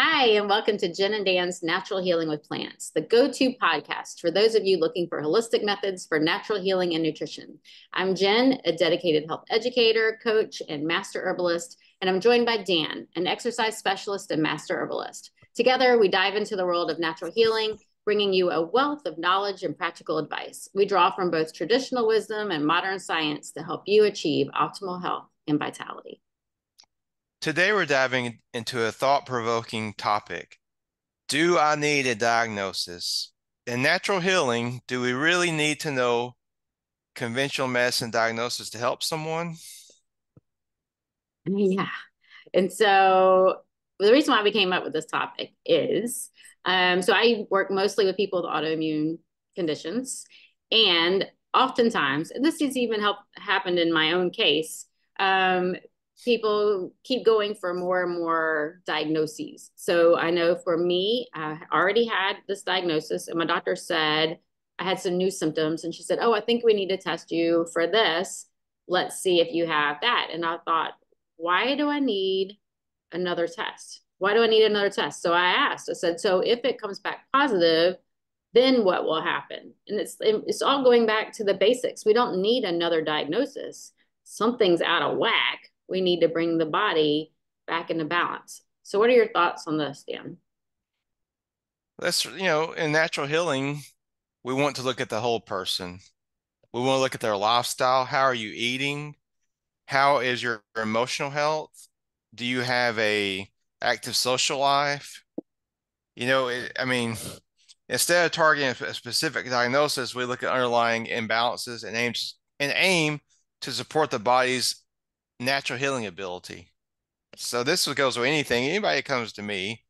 Hi, and welcome to Jen and Dan's Natural Healing with Plants, the go-to podcast for those of you looking for holistic methods for natural healing and nutrition. I'm Jen, a dedicated health educator, coach, and master herbalist, and I'm joined by Dan, an exercise specialist and master herbalist. Together, we dive into the world of natural healing, bringing you a wealth of knowledge and practical advice. We draw from both traditional wisdom and modern science to help you achieve optimal health and vitality. Today, we're diving into a thought-provoking topic. Do I need a diagnosis? In natural healing, do we really need to know conventional medicine diagnosis to help someone? Yeah. And so the reason why we came up with this topic is so I work mostly with people with autoimmune conditions. And oftentimes, and this has even happened in my own case, people keep going for more and more diagnoses. So I know for me, I already had this diagnosis, and my doctor said I had some new symptoms. And she said, "Oh, I think we need to test you for this. Let's see if you have that." And I thought, why do I need another test? Why do I need another test? So I asked, I said, so if it comes back positive, then what will happen? And it's all going back to the basics. We don't need another diagnosis. Something's out of whack. We need to bring the body back into balance. So what are your thoughts on this, Dan? In natural healing, we want to look at the whole person. We want to look at their lifestyle. How are you eating? How is your emotional health? Do you have a active social life? Instead of targeting a specific diagnosis, we look at underlying imbalances and aim to support the body's natural healing ability. So this goes with anything. Anybody that comes to me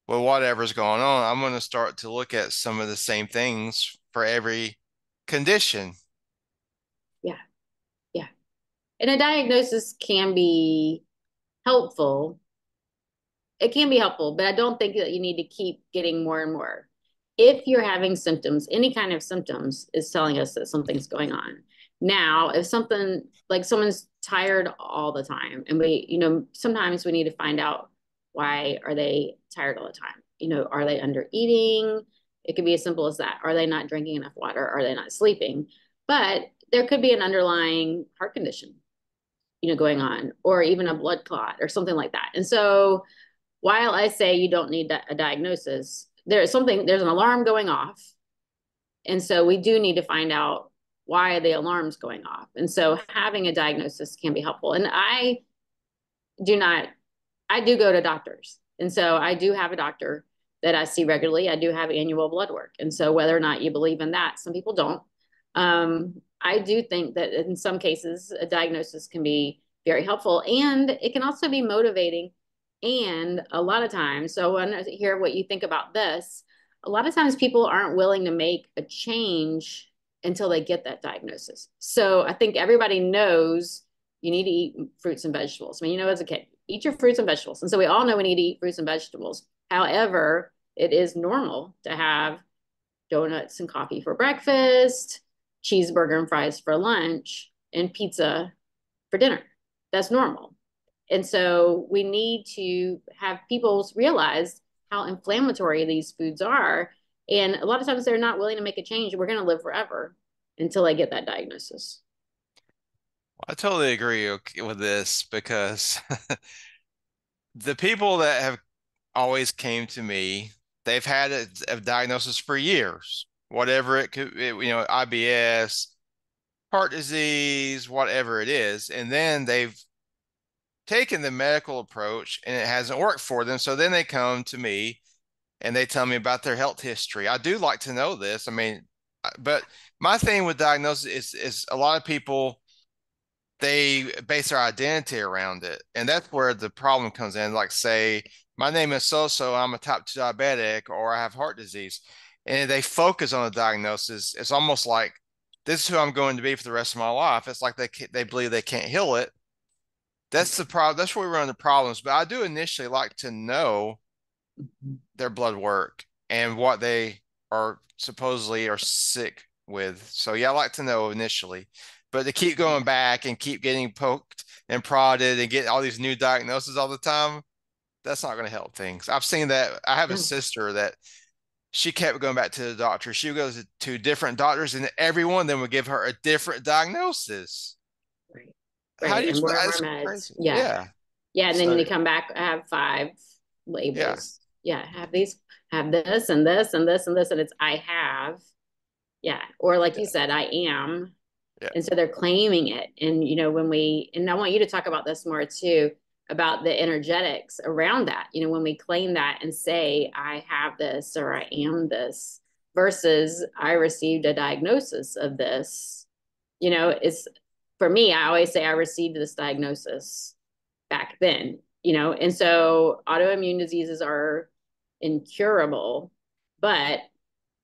with whatever's going on, I'm going to start to look at some of the same things for every condition. Yeah, yeah. And a diagnosis can be helpful. It can be helpful, but I don't think that you need to keep getting more and more. If you're having symptoms, any kind of symptoms is telling us that something's going on. Now, if something like someone's tired all the time, and sometimes we need to find out, why are they tired all the time? Are they under eating? It could be as simple as that. Are they not drinking enough water? Are they not sleeping? But there could be an underlying heart condition, going on, or even a blood clot or something like that. And so while I say you don't need a diagnosis, there's an alarm going off. And so we do need to find out why the alarm's going off. And so having a diagnosis can be helpful. And do not, I do go to doctors. And so I do have a doctor that I see regularly. I do have annual blood work. And so whether or not you believe in that, some people don't. I do think that in some cases, a diagnosis can be very helpful, and it can also be motivating. And a lot of times, so I want to hear what you think about this. A lot of times people aren't willing to make a change until they get that diagnosis. So I think everybody knows you need to eat fruits and vegetables. I mean, as a kid, eat your fruits and vegetables. And so we all know we need to eat fruits and vegetables. However, it is normal to have donuts and coffee for breakfast, cheeseburger and fries for lunch, and pizza for dinner. That's normal. And so we need to have people realize how inflammatory these foods are. And a lot of times they're not willing to make a change. We're going to live forever until they get that diagnosis. I totally agree with this because the people that have always came to me, they've had a diagnosis for years, whatever IBS, heart disease, whatever it is. And then they've taken the medical approach and it hasn't worked for them. So then they come to me and they tell me about their health history. I do like to know this. But my thing with diagnosis is a lot of people, they base their identity around it. And that's where the problem comes in. Like, say, my name is so, I'm a type 2 diabetic, or I have heart disease. And they focus on the diagnosis. It's almost like this is who I'm going to be for the rest of my life. It's like they believe they can't heal it. That's the problem. That's where we run into problems. But I do initially like to know their blood work and what they are supposedly are sick with. So yeah, I like to know initially. But to keep going back and keep getting poked and prodded and get all these new diagnoses all the time, That's not going to help things. I've seen that. I have a No. sister that she kept going back to the doctor. She goes to different doctors, and every one of them would give her a different diagnosis. Right. How Right. do you? And more That's meds. crazy. Yeah. Yeah. Yeah. And then So they come back, I have five yeah, labels. Yeah. Have these, have this and this and this and this. And it's I have. Yeah. Or like you yeah, said, I am. yeah. And so they're claiming it. And, when and I want you to talk about this more too, about the energetics around that. When we claim that and say, I have this or I am this versus I received a diagnosis of this, it's for me, I always say I received this diagnosis back then, and so autoimmune diseases are incurable, but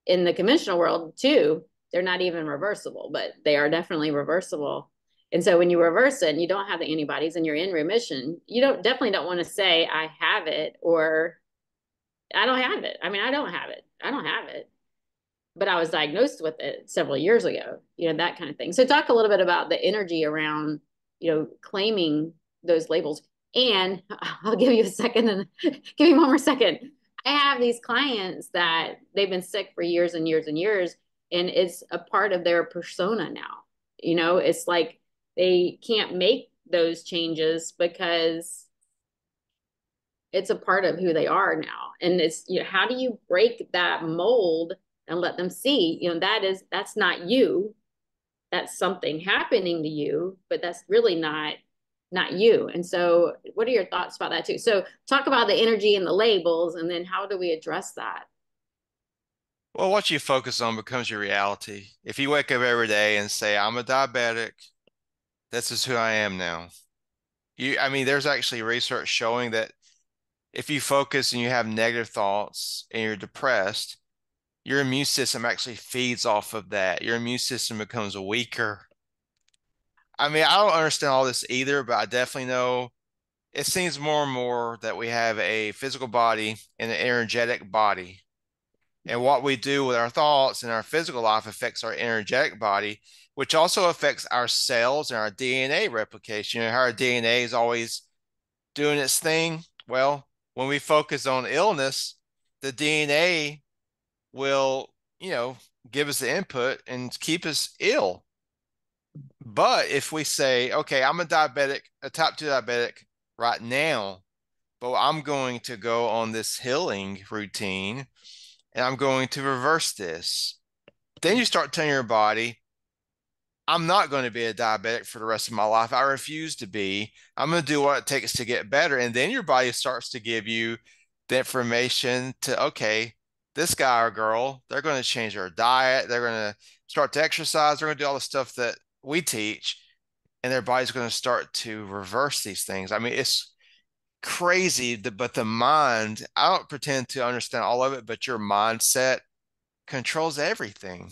in the conventional world too, they're not even reversible, but they are definitely reversible. And so when you reverse it and you don't have the antibodies and you're in remission, you don't want to say I have it or I don't have it. I mean, I don't have it. I don't have it. But I was diagnosed with it several years ago, that kind of thing. So talk a little bit about the energy around, claiming those labels. And I'll give you a second and give me one more second. I have these clients that they've been sick for years and years and years, and it's a part of their persona now. It's like they can't make those changes because it's a part of who they are now. And it's, how do you break that mold and let them see, that's not you. That's something happening to you, but that's really not you. And so what are your thoughts about that too? So talk about the energy and the labels, and then how do we address that? Well, what you focus on becomes your reality. If you wake up every day and say, "I'm a diabetic," this is who I am now. I mean, there's actually research showing that if you focus and you have negative thoughts and you're depressed, your immune system actually feeds off of that. Your immune system becomes weaker. I mean, I don't understand all this either, but I definitely know it seems more and more that we have a physical body and an energetic body. And what we do with our thoughts and our physical life affects our energetic body, which also affects our cells and our DNA replication. And how our DNA is always doing its thing. Well, when we focus on illness, the DNA will, give us the input and keep us ill. But if we say, okay, I'm a diabetic, a type 2 diabetic right now, but I'm going to go on this healing routine and I'm going to reverse this. Then you start telling your body, I'm not going to be a diabetic for the rest of my life. I refuse to be. I'm going to do what it takes to get better. And then your body starts to give you the information to, okay, this guy or girl, they're going to change their diet. They're going to start to exercise. They're going to do all the stuff that we teach. And their body's going to start to reverse these things. I mean, it's crazy, but the mind, I don't pretend to understand all of it, but your mindset controls everything.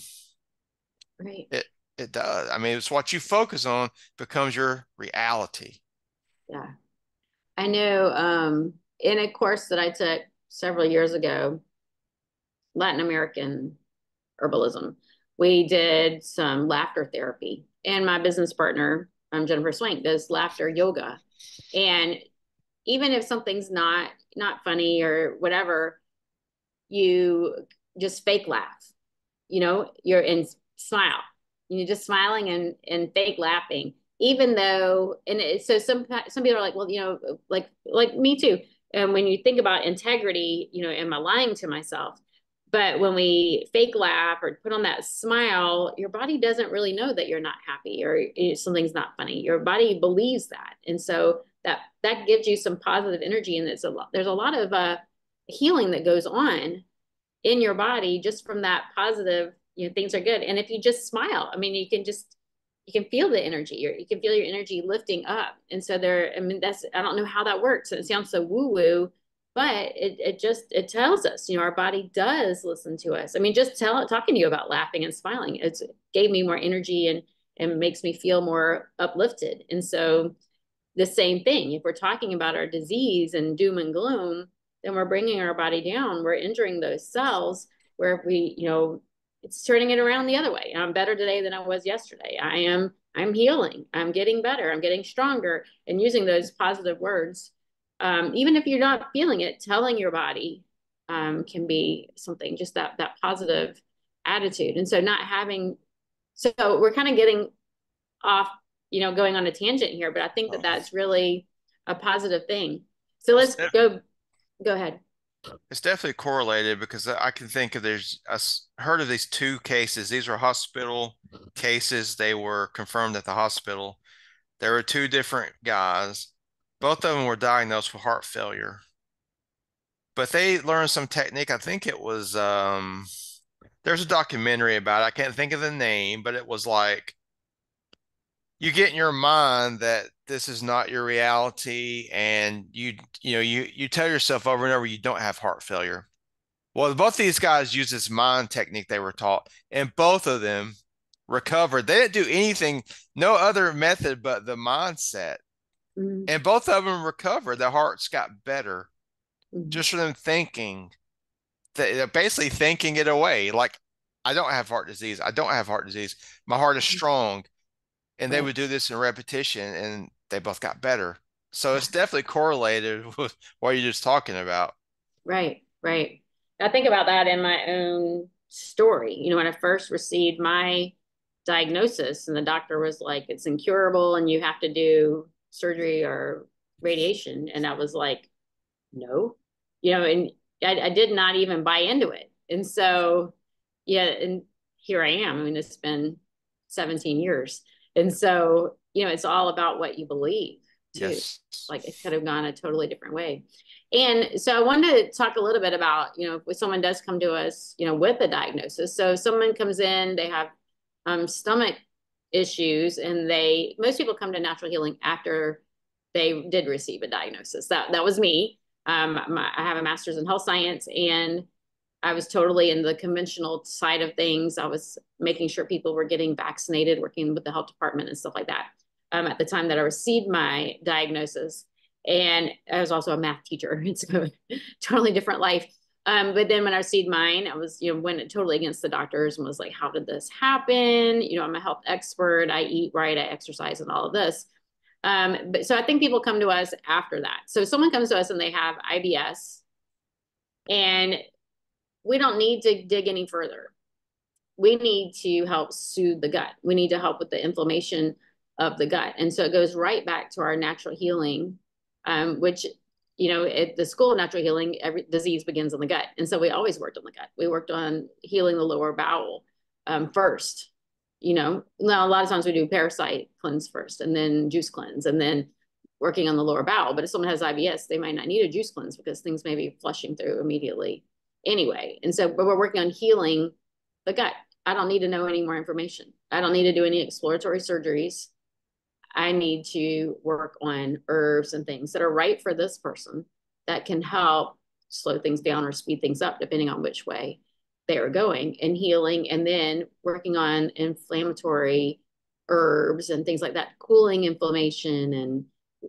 Right. It it does. I mean, it's what you focus on becomes your reality. Yeah. I know in a course that I took several years ago, Latin American herbalism, we did some laughter therapy. And my business partner, Jennifer Swank, does laughter yoga. And even if something's not funny or whatever, you just fake laugh. You're in smile. You're just smiling and fake laughing, even though, so some people are like, well, like me too. And when you think about integrity, am I lying to myself? But when we fake laugh or put on that smile, your body doesn't really know that you're not happy or something's not funny. Your body believes that, and so that gives you some positive energy, and there's a lot of healing that goes on in your body just from that positive, things are good. And if you just smile, I mean, you can feel the energy, or you can feel your energy lifting up. And so I mean, I don't know how that works. It sounds so woo woo, but it tells us, our body does listen to us. I mean, just talking to you about laughing and smiling, it gave me more energy and makes me feel more uplifted. And so the same thing. If we're talking about our disease and doom and gloom, then we're bringing our body down. We're injuring those cells where if we, it's turning it around the other way. I'm better today than I was yesterday. I'm healing. I'm getting better. I'm getting stronger, and using those positive words Even if you're not feeling it, telling your body can be something, just that positive attitude. And so not having, so we're kind of getting off, going on a tangent here, but I think that Oh, that's really a positive thing. So it's, let's def- go ahead. it's definitely correlated because I can think of heard of these two cases. These were hospital cases. They were confirmed at the hospital. There were two different guys. Both of them were diagnosed with heart failure, but they learned some technique. I think it was there's a documentary about it. I can't think of the name, but it was like you get in your mind that this is not your reality, and you tell yourself over and over you don't have heart failure. Well, both these guys used this mind technique they were taught, and both of them recovered. They didn't do anything, no other method but the mindset. Mm-hmm. And both of them recovered. Their hearts got better Mm-hmm. just from them thinking that, basically thinking it away. Like, I don't have heart disease. I don't have heart disease. My heart is strong. And they Right. would do this in repetition, and they both got better. So Yeah. it's definitely correlated with what you're just talking about. Right. Right. I think about that in my own story. When I first received my diagnosis, and the doctor was like, it's incurable and you have to do surgery or radiation. And I was like, no, and I did not even buy into it. And so, yeah, and here I am. I mean, it's been 17 years. And so, it's all about what you believe too. Yes. Like it could have gone a totally different way. And so I wanted to talk a little bit about, if someone does come to us, with a diagnosis. So if someone comes in, they have stomach issues, and most people come to natural healing after they did receive a diagnosis. That was me. I have a master's in health science, and I was totally in the conventional side of things. I was making sure people were getting vaccinated, working with the health department and stuff like that. At the time that I received my diagnosis, and I was also a math teacher. It's a totally different life. But then when I received mine, I was, went totally against the doctors and was like, how did this happen? I'm a health expert. I eat right. I exercise and all of this. But so I think people come to us after that. So someone comes to us and they have IBS, and we don't need to dig any further. We need to help soothe the gut. We need to help with the inflammation of the gut. And so it goes right back to our natural healing, which, at the school of natural healing, every disease begins in the gut. And so we always worked on the gut. We worked on healing the lower bowel first. Now a lot of times we do parasite cleanse first, and then juice cleanse, and then working on the lower bowel. But if someone has IBS, they might not need a juice cleanse because things may be flushing through immediately anyway. And so, but we're working on healing the gut. I don't need to know any more information. I don't need to do any exploratory surgeries. I need to work on herbs and things that are right for this person that can help slow things down or speed things up, depending on which way they are going, and healing. And then working on inflammatory herbs and things like that, cooling inflammation and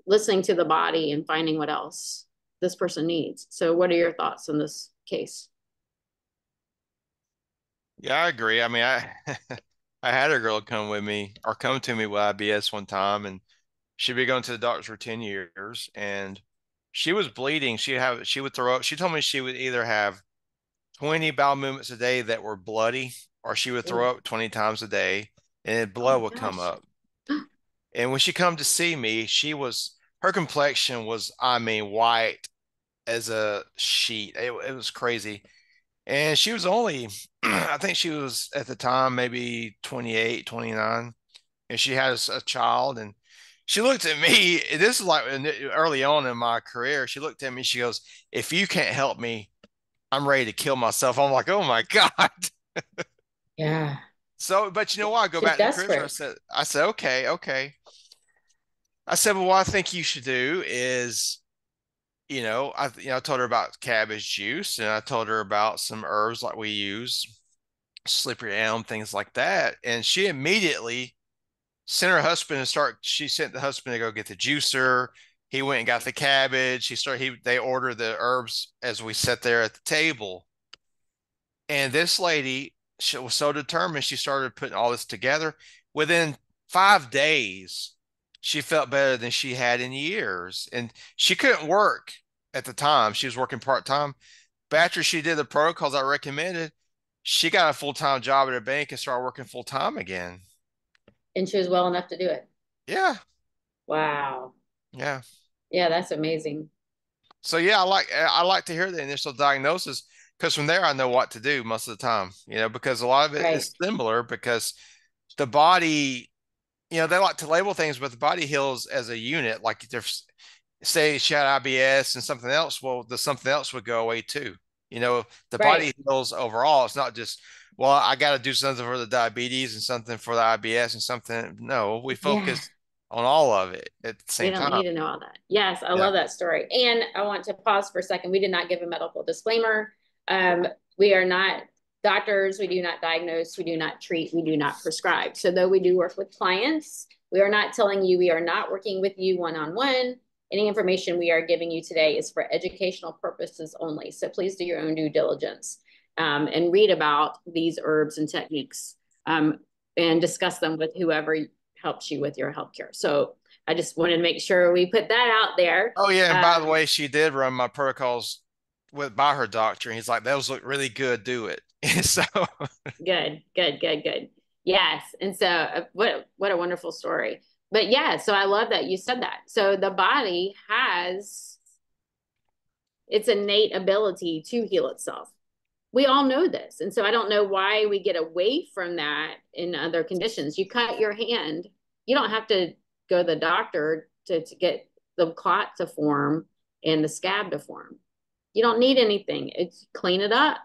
listening to the body and finding what else this person needs. So, what are your thoughts in this case? Yeah, I agree. I mean, I I had a girl come with me or come to me with IBS one time, and she'd been going to the doctor for 10 years, and she was bleeding. She would throw up. She told me she would either have 20 bowel movements a day that were bloody, or she would Oh throw up 20 times a day, and blood my would come gosh. up. And when she come to see me, her complexion was, I mean, white as a sheet. It was crazy. And she was only, I think she was at the time maybe 28, 29, and she has a child. And she looked at me. This is like early on in my career. She looked at me. She goes, "If you can't help me, I'm ready to kill myself." I'm like, "Oh my God." Yeah. So, but you know what? I go She's back to the crib. desperate. I said, okay, okay. I said, well, what I think you should do is, I told her about cabbage juice, and I told her about some herbs like we use, slippery elm, things like that. And she immediately sent her husband to start. She sent the husband to go get the juicer. He went and got the cabbage. They ordered the herbs as we sat there at the table. And this lady, she was so determined. She started putting all this together. Within 5 days, she felt better than she had in years. And she couldn't work at the time. She was working part-time. But after she did the protocols I recommended, she got a full-time job at a bank and started working full-time again. And she was well enough to do it. Yeah. Wow. Yeah. Yeah, that's amazing. So yeah, I like to hear the initial diagnosis because from there I know what to do most of the time, because a lot of it Right. is similar because the body, they like to label things, but the body heals as a unit. Like if there's, say she had IBS and something else, well, the something else would go away too. The Right. body heals overall. It's not just, well, I got to do something for the diabetes and something for the IBS and something. No, we Yeah. focus on all of it at the We same don't time. need to know all that. Yes, I Yeah. love that story. And I want to pause for a second. We did not give a medical disclaimer. We are not doctors. We do not diagnose. We do not treat. We do not prescribe. So, though we do work with clients, we are not telling you, we are not working with you one on one. Any information we are giving you today is for educational purposes only. So, please do your own due diligence and read about these herbs and techniques and discuss them with whoever helps you with your healthcare. So, I just wanted to make sure we put that out there. Oh yeah, and by the Um, way, she did run my protocols by her doctor, and he's like, "Those look really good. Do it." So, Good, good, good, good. Yes. And so what a wonderful story. But yeah, so I love that you said that. So the body has its innate ability to heal itself. We all know this. And so I don't know why we get away from that in other conditions. You cut your hand, you don't have to go to the doctor to get the clot to form and the scab to form. You don't need anything. It's clean it up,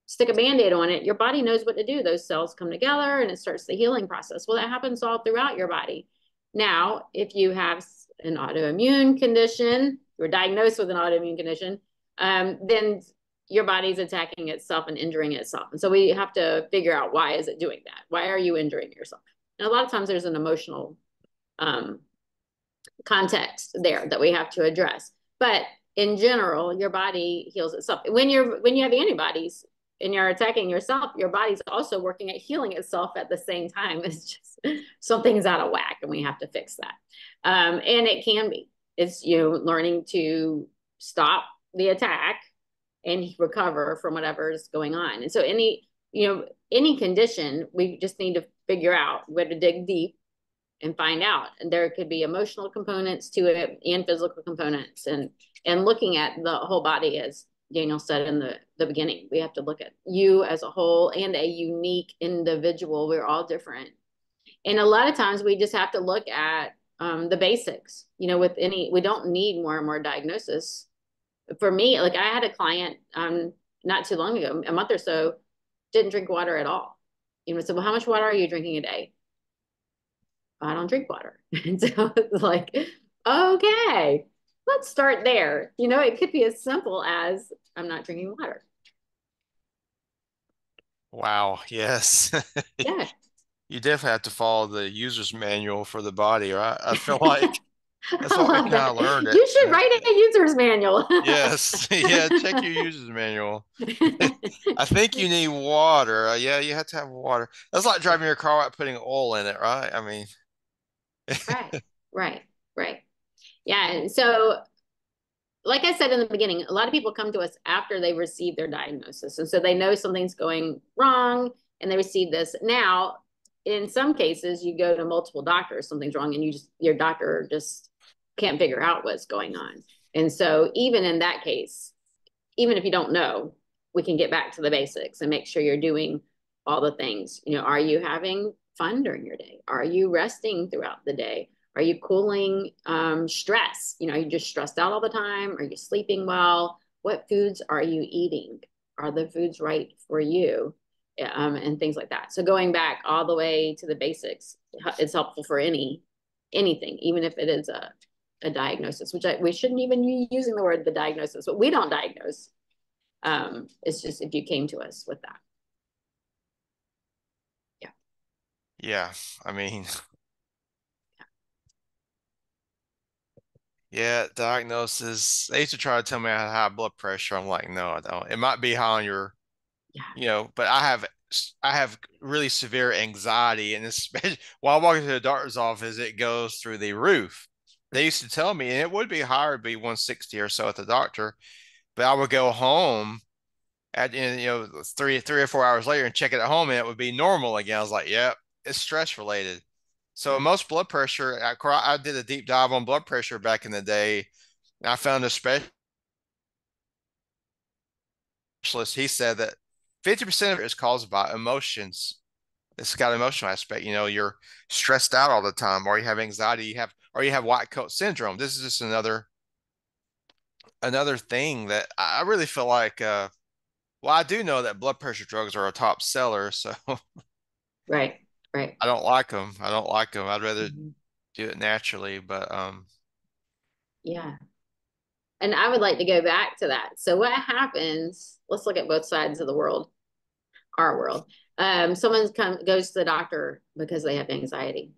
stick a band-aid on it. Your body knows what to do. Those cells come together and it starts the healing process. Well, that happens all throughout your body. Now, if you have an autoimmune condition, you're diagnosed with an autoimmune condition, then your body's attacking itself and injuring itself. And so we have to figure out, why is it doing that? Why are you injuring yourself? And a lot of times there's an emotional um, context there that we have to address. But in general, your body heals itself. When you have antibodies and you're attacking yourself, your body's also working at healing itself at the same time. It's just something's out of whack, and we have to fix that. And it can be. It's you learning to stop the attack and recover from whatever's going on. And so any condition, we just need to figure out where to dig deep and find out. And there could be emotional components to it and physical components, and looking at the whole body, as Daniel said in the beginning. We have to look at you as a whole and a unique individual. We're all different. And a lot of times we just have to look at the basics. With we don't need more and more diagnosis. For me, like I had a client not too long ago, a month or so, didn't drink water at all. So well, how much water are you drinking a day? I don't drink water. And so it's like, okay, let's start there. It could be as simple as I'm not drinking water. wow, yes, Yeah. you definitely have to follow the user's manual for the body, right? I feel like that's I what we love kind that. of learned it. You should write a user's manual. Yes, yeah, check your user's manual. I think you need water. Yeah, you have to have water. That's like driving your car out putting oil in it, right? I mean, Right, right, right. Yeah. And so like I said in the beginning, a lot of people come to us after they receive their diagnosis. And so they know something's going wrong and they receive this. Now, in some cases, you go to multiple doctors, something's wrong, and your doctor just can't figure out what's going on. And so, even in that case, even if you don't know, we can get back to the basics and make sure you're doing all the things. Are you having fun during your day? Are you resting throughout the day? Are you cooling stress? Are you just stressed out all the time? Are you sleeping well? What foods are you eating? Are the foods right for you? And things like that. So going back all the way to the basics is helpful for anything, even if it is a diagnosis, which we shouldn't even be using the word the diagnosis, but we don't diagnose. It's just if you came to us with that. Yeah. yeah, I mean, yeah, diagnosis. They used to try to tell me I had high blood pressure. I'm like, no, I don't. It might be high on your, Yeah. but I have I have really severe anxiety, and especially while I walk into the doctor's office, it goes through the roof. They used to tell me, and it would be higher, it'd be 160 or so at the doctor, but I would go home at three or 4 hours later and check it at home, and it would be normal again. I was like, yep, it's stress related. So Right. most blood pressure, I did a deep dive on blood pressure back in the day. And I found a specialist. He said that 50% of it is caused by emotions. It's got an emotional aspect. You're stressed out all the time, or you have anxiety, or you have white coat syndrome. This is just another thing that I really feel like. Well, I do know that blood pressure drugs are a top seller, so Right. Right. I don't like them. I don't like them. I'd rather Mhm. do it naturally, but Yeah. And I would like to go back to that. So what happens? Let's look at both sides of the world, our world. Someone goes to the doctor because they have anxiety.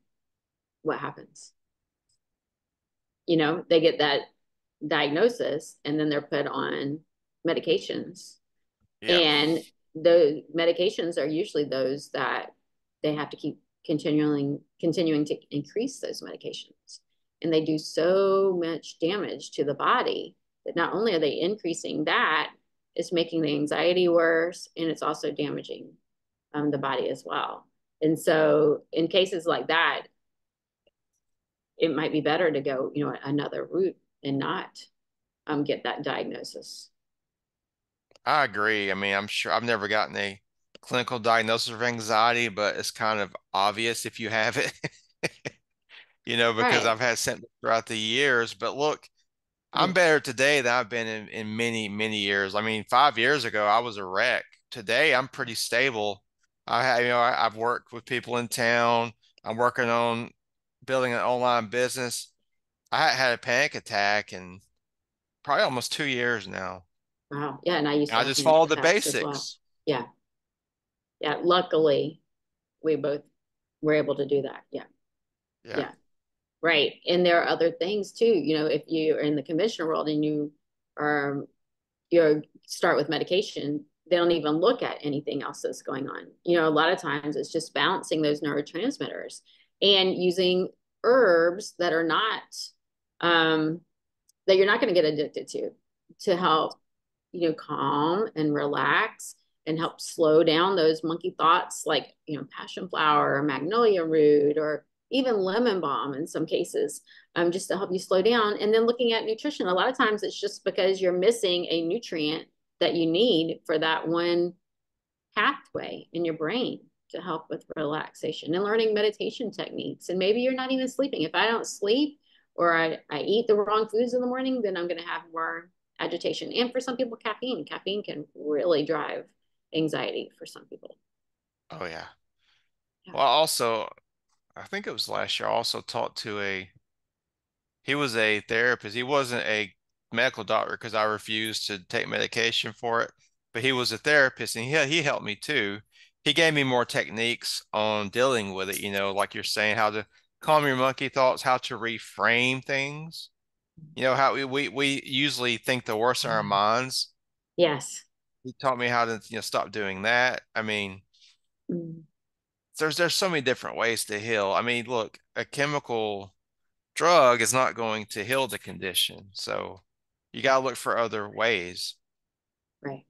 What happens? They get that diagnosis and then they're put on medications. yeah. And the medications are usually those that they have to keep continuing to increase those medications. And they do so much damage to the body that not only are they increasing that, it's making the anxiety worse and it's also damaging the body as well. And so in cases like that, it might be better to go, another route and not get that diagnosis. I agree. I mean, I'm sure I've never gotten a clinical diagnosis of anxiety, but it's kind of obvious if you have it, because Right. I've had symptoms throughout the years. But look, I'm Yes. better today than I've been in many, many years. I mean, 5 years ago, I was a wreck. Today, I'm pretty stable. I've worked with people in town. I'm working on building an online business. I had a panic attack in probably almost 2 years now. Wow. Yeah. And I used to I have just panic followed the attacks as well. basics. Yeah. Yeah. Luckily, we both were able to do that. Yeah. Yeah. Yeah. Right. And there are other things too. If you are in the conventional world and are you start with medication, they don't even look at anything else that's going on. A lot of times it's just balancing those neurotransmitters and using herbs that are not um, that you're not going to get addicted to help calm and relax and help slow down those monkey thoughts like passion flower or magnolia root or even lemon balm in some cases, just to help you slow down. And then looking at nutrition, a lot of times it's just because you're missing a nutrient that you need for that one pathway in your brain to help with relaxation and learning meditation techniques. And maybe you're not even sleeping. If I don't sleep or I eat the wrong foods in the morning, then I'm going to have more agitation. And for some people, caffeine can really drive anxiety for some people. Oh yeah. Yeah. Well, also, I think it was last year. I also talked to he was a therapist. He wasn't a medical doctor because I refused to take medication for it, but he was a therapist and he helped me too. He gave me more techniques on dealing with it, like you're saying, how to calm your monkey thoughts, how to reframe things. How we usually think the worst in our minds. Yes. He taught me how to, stop doing that. I mean, Mm. there's so many different ways to heal. I mean, look, a chemical drug is not going to heal the condition. So you got to look for other ways. Right.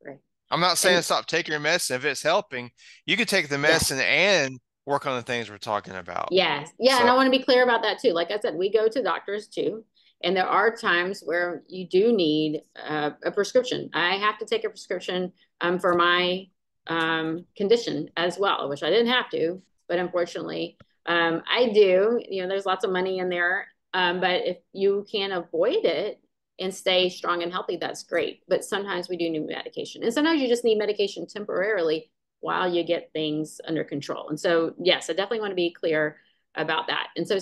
Right. I'm not saying And stop taking your medicine if it's helping. You could take the medicine yes. and work on the things we're talking about. Yes. Yeah. And So, I want to be clear about that too. Like I said, we go to doctors too. And there are times where you do need a prescription. I have to take a prescription for my condition as well, which I didn't have to, but unfortunately, I do. There's lots of money in there. But if you can avoid it and stay strong and healthy, that's great. But sometimes we do need medication. And sometimes you just need medication temporarily while you get things under control. And so, yes, I definitely want to be clear about that. And so,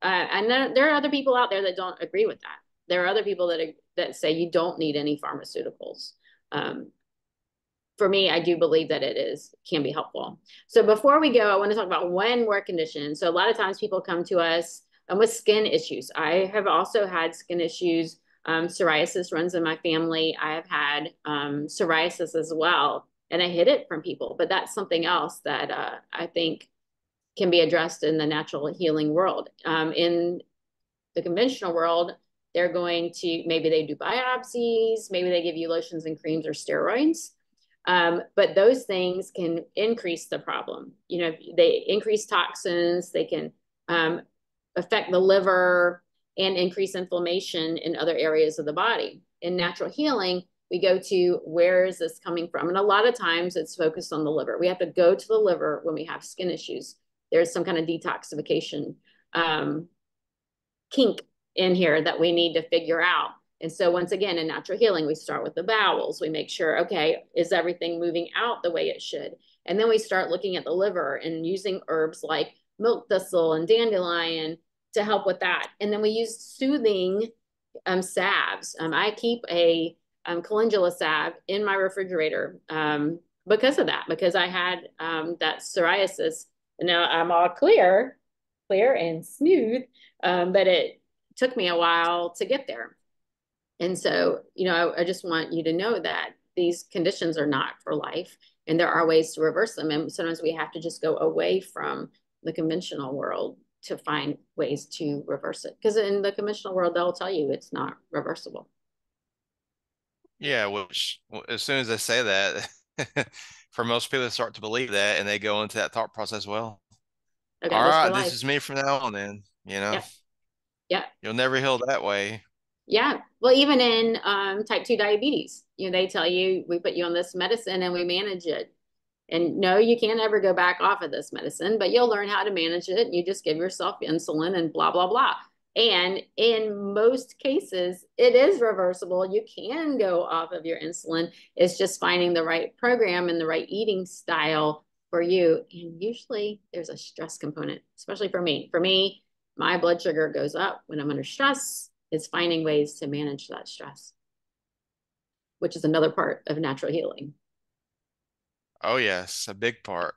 I know there are other people out there that don't agree with that. There are other people that say you don't need any pharmaceuticals. Um, for me, I do believe that it can be helpful. So before we go, I want to talk about one more condition. So a lot of times people come to us with skin issues. I have also had skin issues. Psoriasis runs in my family. I have had psoriasis as well. and I hid it from people. But that's something else that I think can be addressed in the natural healing world. In the conventional world, they're going to, maybe they do biopsies, maybe they give you lotions and creams or steroids. But those things can increase the problem. You know, they increase toxins, they can affect the liver and increase inflammation in other areas of the body. In natural healing, we go to where is this coming from? And a lot of times it's focused on the liver. We have to go to the liver when we have skin issues. There's some kind of detoxification kink in here that we need to figure out. And so once again, in natural healing, we start with the bowels. We make sure, okay, is everything moving out the way it should? And then we start looking at the liver and using herbs like milk thistle and dandelion to help with that. And then we use soothing salves. I keep a calendula salve in my refrigerator because of that, because I had that psoriasis. And now I'm all clear and smooth, but it took me a while to get there. And so, you know, I just want you to know that these conditions are not for life, and there are ways to reverse them. And sometimes we have to just go away from the conventional world to find ways to reverse it. Because in the conventional world, they'll tell you it's not reversible. Yeah, which as soon as they say that, for most people, they start to believe that and they go into that thought process. Well, Okay, all this for right, this life. is me from now on, then, Yep. Yep. you'll never heal that way. Yeah. Well, even in type 2 diabetes, you know, they tell you we put you on this medicine and we manage it. And no, you can't ever go back off of this medicine, but you'll learn how to manage it. You just give yourself insulin and blah, blah, blah. And in most cases, it is reversible. You can go off of your insulin. It's just finding the right program and the right eating style for you. And usually there's a stress component, especially for me. For me, my blood sugar goes up when I'm under stress. It's finding ways to manage that stress, which is another part of natural healing. Oh, yes, a big part.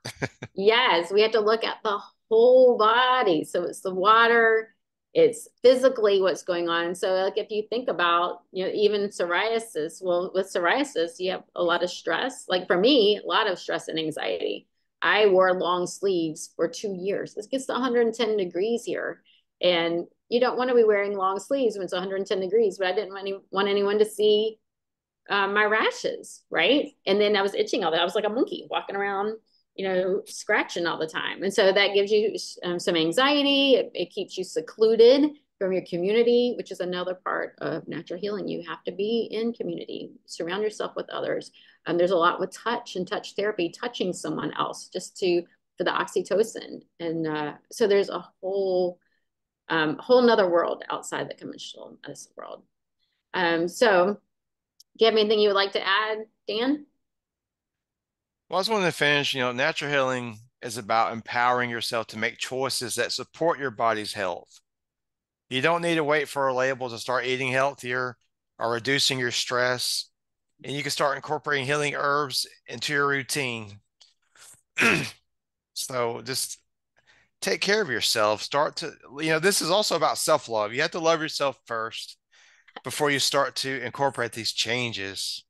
Yes, we have to look at the whole body. So it's the water, it's physically what's going on. So like if you think about, you know, even psoriasis, well, with psoriasis, you have a lot of stress. Like for me, a lot of stress and anxiety. I wore long sleeves for 2 years. This gets to 110 degrees here. And you don't want to be wearing long sleeves when it's 110 degrees, but I didn't want anyone to see my rashes, right? And then I was itching all that. I was like a monkey walking around, you know, scratching all the time. And so that gives you some anxiety. It keeps you secluded from your community, which is another part of natural healing. You have to be in community, surround yourself with others. There's a lot with touch and touch therapy, touching someone else just to for the oxytocin. And so there's a whole nother world outside the conventional medicine world. So do you have anything you would like to add, Dan? Well, I was wanting to finish, natural healing is about empowering yourself to make choices that support your body's health. You don't need to wait for a label to start eating healthier or reducing your stress. And you can start incorporating healing herbs into your routine. So just take care of yourself. Start to, this is also about self-love. You have to love yourself first before you start to incorporate these changes.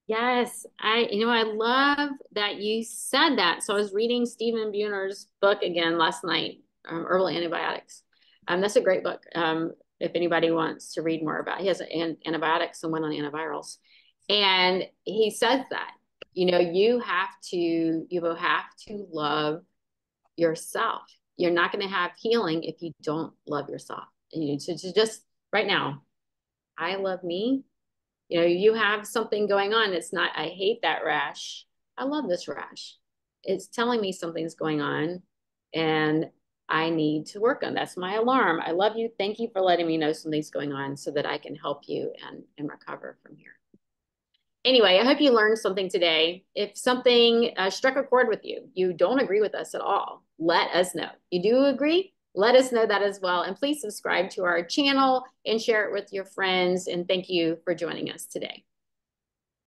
Yes, I love that you said that. So I was reading Stephen Buhner's book again last night, Herbal Antibiotics. That's a great book. If anybody wants to read more about it. He has antibiotics and one on antivirals. And he says that, you will have to love yourself. You're not going to have healing if you don't love yourself. And you to just right now, I love me. You have something going on. It's not, I hate that rash. I love this rash. It's telling me something's going on and I need to work on. That's my alarm. I love you. Thank you for letting me know something's going on so that I can help you and recover from here. Anyway, I hope you learned something today. If something struck a chord with you, you don't agree with us at all, let us know. You do agree? Let us know that as well. And please subscribe to our channel and share it with your friends. And thank you for joining us today.